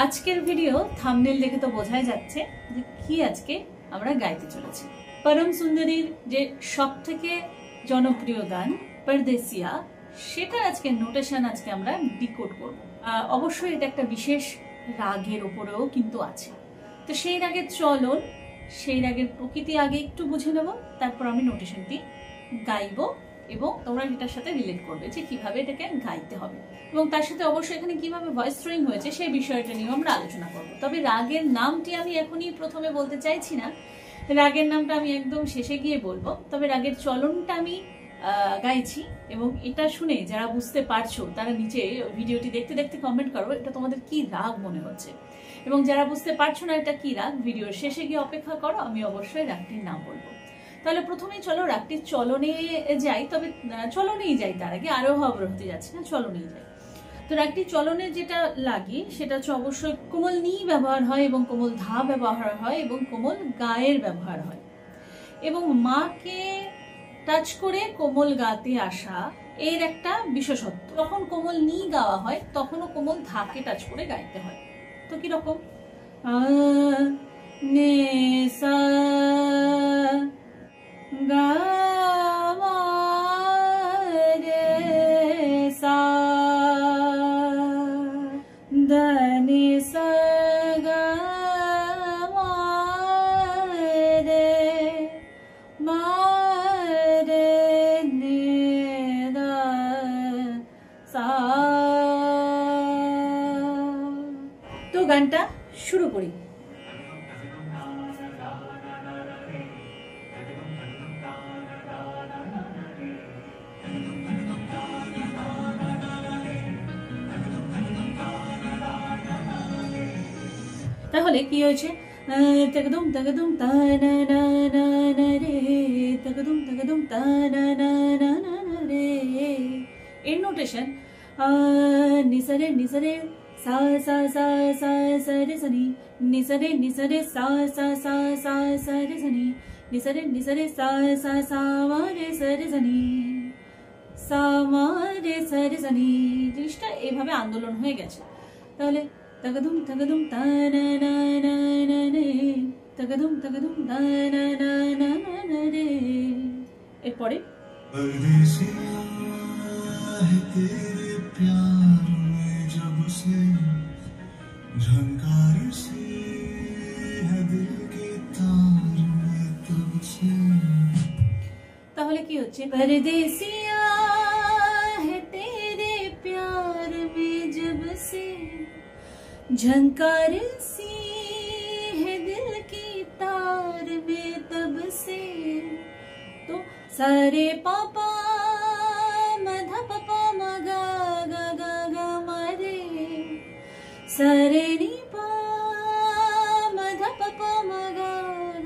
আজকের video thumbnail দেখে তো বোঝাই যাচ্ছে যে কি আজকে আমরা গাইতে চলেছি। পরম সুন্দরীর যে সবথেকে জনপ্রিয় গান পরদেসিয়া, সেটা আজকে নোটেশন আজকে আমরা ডিকোড করব। অবশ্যই এটা একটা বিশেষ রাগের উপরেও কিন্তু আছে। তো সেই রাগের চলন, সেই রাগের প্রকৃতি আগে একটু বুঝে নেব, তারপর আমি নোটেশনটি গাইবো এবং তোমরা এটার সাথে রিলেট করবে যে কিভাবে এটাকে গাইতে হবে এবং তার সাথে অবশ্যই এখানে কিভাবে ভয়েস থ্রোয়িং হয়েছে সেই বিষয়টা নিয়েও আমরা আলোচনা করব। তবে রাগের নামটি আমি এখনই প্রথমে বলতে চাইছি না, রাগের নামটা আমি একদম শেষে গিয়ে বলবো। তবে রাগের চলনটা আমি গাইছি এবং এটা শুনে যারা বুঝতে পারছো তারা নিচে ভিডিওটি দেখতে দেখতে কমেন্ট করো এটা তোমাদের কি রাগ মনে হচ্ছে, এবং যারা বুঝতে পারছো না এটা কি রাগ, ভিডিওর শেষে গিয়ে অপেক্ষা করো, আমি অবশ্যই রাগটির নাম বলবো। তাহলে প্রথমেই চলো রাগটির চলনে যাই। তবে চলনেই যাই, তার আগে আরোহ অবরোহতে যাচ্ছি না, চলনেই যাই। তো রাগটির চলনে যেটা লাগে সেটা হচ্ছে অবশ্যই কোমল নি ব্যবহার হয় এবং কোমল ধা ব্যবহার হয় এবং কোমল গায়ের ব্যবহার হয়, এবং মাকে টাচ করে কোমল গাতে আসা এর একটা বিশেষত্ব। যখন কোমল নি গাওয়া হয় তখনও কোমল ধাকে টাচ করে গাইতে হয়। তো কিরকম নে সা গা মা রে সা ধা নি সা গা মা রে মা রে নি দা সা। তো গানটা শুরু করি। তাহলে কি হয়েছে, তগদুম তগদুম তা না না না না রে, তগদুম তগদুম তা না না না না রে। এর নোটেশন নিসরে নিসরে সা সা সা সা সা রে সনি, নিসরে নিসরে সা সা সা সা সা রে সনি, নিসরে নিসরে সা সা সা মা রে সা রে সনি, সা মা রে সা রে সনি। জিনিসটা এইভাবে আন্দোলন হয়ে গেছে। তাহলে তগদুম তগদুম তা না না না না রে, তগদুম তগদুম তা না না না না রে। এরপরে তাহলে কি হচ্ছে, परदेसिया है तेरे प्यार में जब से, झंकार सी है दिल की तार में तब से। तो सारे पापा मधा पापा मगा गा गा गा मारे, सारे नी पा मधा पापा मगा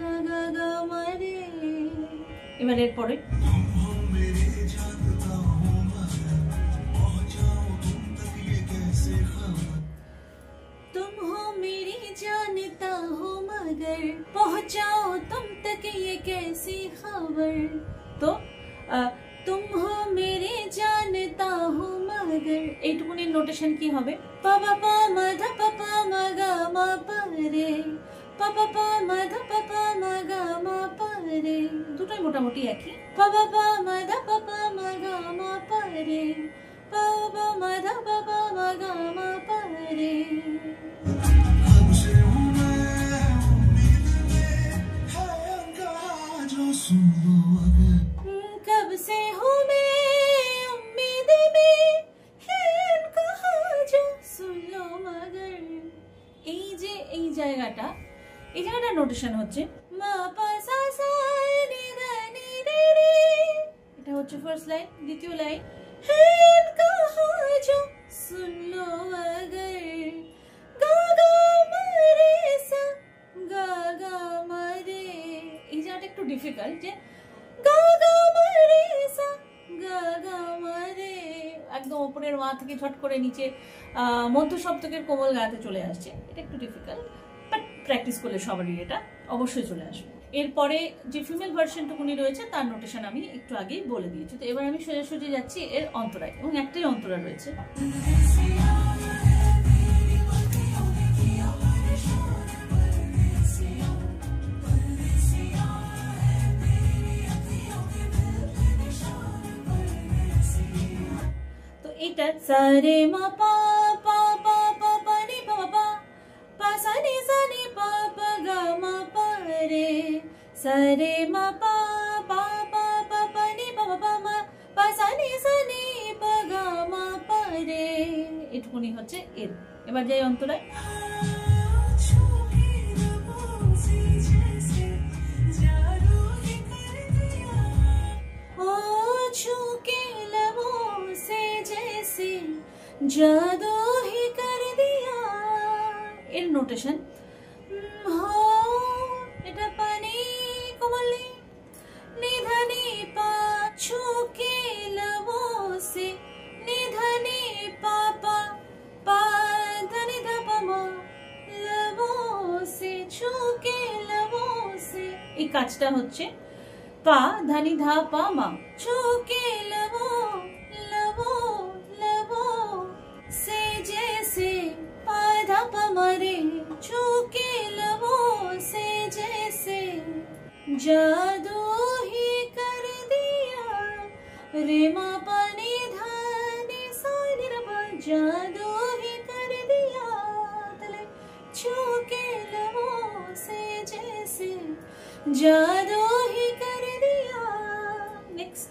गा गा गा मारे। এবার এরপরে जानता हो मगर पहुंचाओ तुम तक ये कैसी खबर। तो तुम हो मेरे जानता हो मगर এইটুকুনের নোটেশন কি হবে, পাপা পা মাধা পাপা মাগা মা পারে, পাপা পা মাধা পাপা মাগা মা পারে, দুটোই মোটামুটি একই। পাপা পা মাধা পাপা মাগা মা পারে, পাপা মাধা পাপা মাগা মা পারে। कब से हूँ मैं उम्मीद में, है कहा जो सुन लो मगर। এই যে এই জায়গাটা নোটেশন হচ্ছে মা পা সা সা নি রে নি রে রে, এটা হচ্ছে ফার্স্ট লাইন। দ্বিতীয় লাইন है कहा जो सुन लो मगर, गा गा মারে সা গা গা মারে। এই জায়গাটা একটু ডিফিকাল্ট, যে গা গা মারে সা গা গা মারে, একদম উপরের মা থেকে ছট করে নিচে মধ্য সপ্তকের কোমল গাতে চলে আসছে। এটা একটু ডিফিকাল্ট, বাট প্র্যাকটিস করলে সবারই এটা অবশ্যই চলে আসবে। এরপরে যে ফিমেল ভার্সনটুকুনি রয়েছে তার নোটেশন আমি একটু আগেই বলে দিয়েছি। তো এবার আমি সোজাসুজি যাচ্ছি এর অন্তরায়, এবং একটাই অন্তরা রয়েছে। सा रे म पा पा पा पा पा नि पा पा पा सा नि पा पा ग म प रे सा रे म पा पा पा पा पा नि पा पा म पा सा नि प ग म प রে এটুকুনি হচ্ছে এর। এবার যাই অন্তরায়। जादू ही कर दिया এর নোটেশন এটা পানি কোমলে নিধানি পা ছুকে লবো সে নিধানি পাপা পা ধনি ধাপমা লবো সে ছুকে লবো সে এই কাজটা হচ্ছে পা ধানি ধা পা মা ছুকে লবো লবো লবো से जैसे पाधा पमरे छूके लबों से जैसे जादू ही कर दिया रे मा पानी धानी सोनी रबा जादू ही कर दिया तले छूके लबों से जैसे जादू ही कर दिया। नेक्स्ट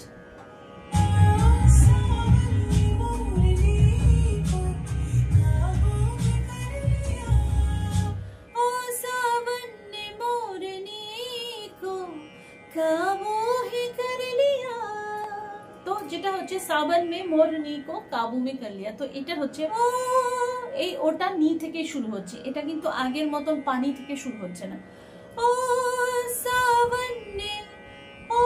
काबू ही कर लिया तो যেটা হচ্ছে সাবন মে মোরনি কো কাবু মে কর লিয়া। তো এটা হচ্ছে ও এই ওটা নি থেকে শুরু হচ্ছে, এটা কিন্তু আগের মতন পানি থেকে শুরু হচ্ছে না। ও সাবন নে ও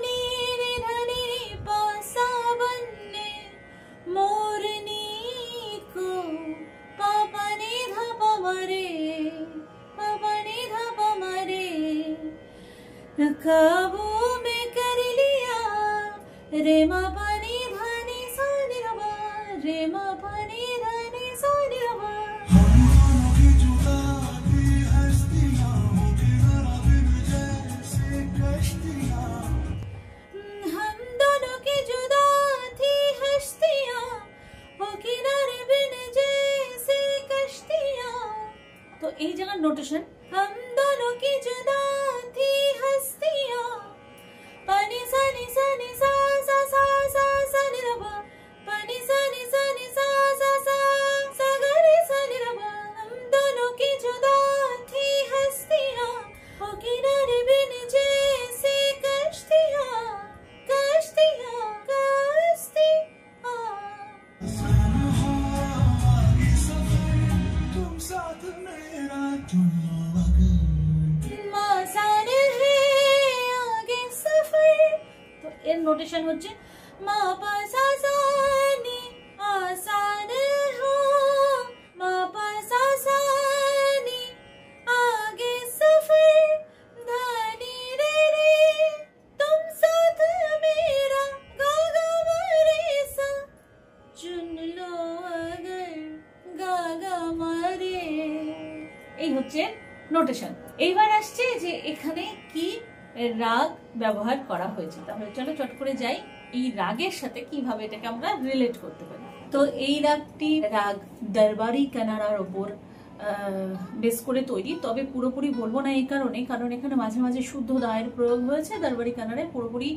নি রে ধনি পা সাবন নে মোরনি কো পাপা নি ধা পা মরে পাপা নি ধা পা মরে काबू में कर लिया रे मा पानी धानी सोनी रबा रे मा पानी धानी सोनी रबा। हम दोनों की जुदा थी हस्तियां वो किनारे बिन जैसे कश्तियां। तो এই জায়গার নোটেশন हम दोनों की जुदा थी हस्तियां पानी सा नि सा नि सा सा सा सा सा नि रबा पानी सा नि सा नि सा सा सा सा ग रे सा नि रबा। हम दोनों की जुदा थी हस्तियां वो किनारे बिन जैसे कश्तियां कश्तियां कश्तियां। तुम साथ मेरा तुम এর নোটেশন হচ্ছে মা পা সা সা নি आसान हो মা পা সা সা নি आगे सफर धानी रे रे तुम साथ मेरा गा गा मा रे सा चुन लो अगर गा गा मा रे। এই হচ্ছে নোটেশন। এইবার আসছে যে এখানে কি রাগ ব্যবহার করা হয়েছে। তাহলে চলো চট করে যাই এই রাগের সাথে কিভাবে এটাকে আমরা রিলেট করতে পারি। তো এই রাগটি রাগ দরবারি কানাড়ার উপর বেস করে তৈরি, তবে পুরোপুরি বলবো না এই কারণে, কারণ এখানে মাঝে মাঝে শুদ্ধ ধায়ের প্রয়োগ হয়েছে। দরবারি কানাড়ায় পুরোপুরি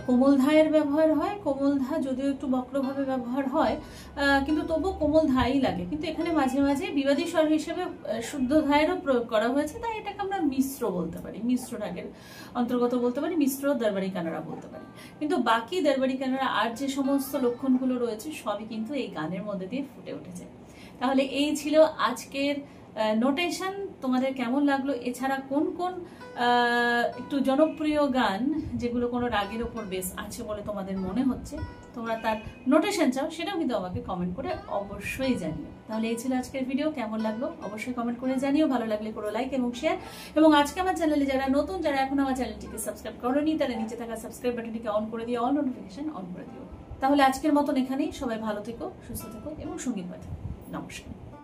কোমল ধায়ের ব্যবহার হয়। কোমল ধা যদিও একটু বক্রভাবে ব্যবহার হয় কিন্তু তবুও কোমল ধাই লাগে, কিন্তু এখানে মাঝে মাঝে বিবাদী স্বর হিসেবে শুদ্ধ ধায়েরও প্রয়োগ করা হয়েছে, তাই এটাকে আমরা মিশ্র বলতে পারি, মিশ্র রাগের অন্তর্গত বলতে পারি, মিশ্র দরবারি কানাড়া বলতে পারি। কিন্তু বাকি দরবারি কানাড়া আর যে সমস্ত লক্ষণগুলো রয়েছে সবই কিন্তু এই গানের মধ্যে দিয়ে ফুটে উঠেছে। তাহলে এই ছিল আজকের নোটেশন। তোমাদের কেমন লাগলো? এছাড়া কোন কোন একটু জনপ্রিয় গান যেগুলো কোনো রাগের উপর বেস আছে বলে তোমাদের মনে হচ্ছে, তোমরা তার নোটেশন চাও, সেটাও কিন্তু আমাকে কমেন্ট করে অবশ্যই জানিও। তাহলে এই ছিল আজকের ভিডিও। কেমন লাগলো অবশ্যই কমেন্ট করে জানিও। ভালো লাগলে করো লাইক এবং শেয়ার, এবং আজকে আমার চ্যানেলে যারা নতুন, যারা এখন আমার চ্যানেলটিকে সাবস্ক্রাইব করোনি, তারা নিচে থাকা সাবস্ক্রাইব বাটনটিকে অন করে দিও, অল নোটিফিকেশন অন করে দিও। তাহলে আজকের মতন এখানেই। সবাই ভালো থেকো, সুস্থ থেকো এবং সঙ্গীত পাঠো। নমস্কার।